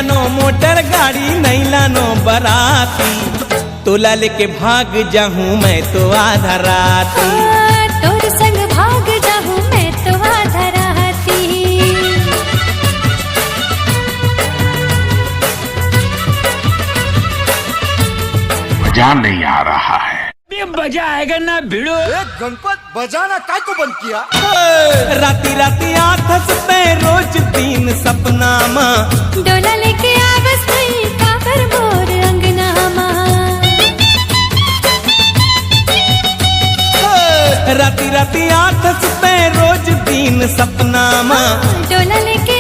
लानो मोटर गाड़ी नहीं लानो बराती, तोला लेके भाग जाहूँ मैं तो आधा राती। तोर संग भाग जाहूँ मैं तो आधा राती। मजा नहीं आ रहा है। मजा आएगा ना भिड़ो। गणपत बजाना काय को बंद किया? राती राती आथस पे रोज तीन सपना माँ, डोला लेके आवस नहीं काबर मोर अंगना माँ। राती राती आथस पे रोज तीन सपना माँ, डोला लेके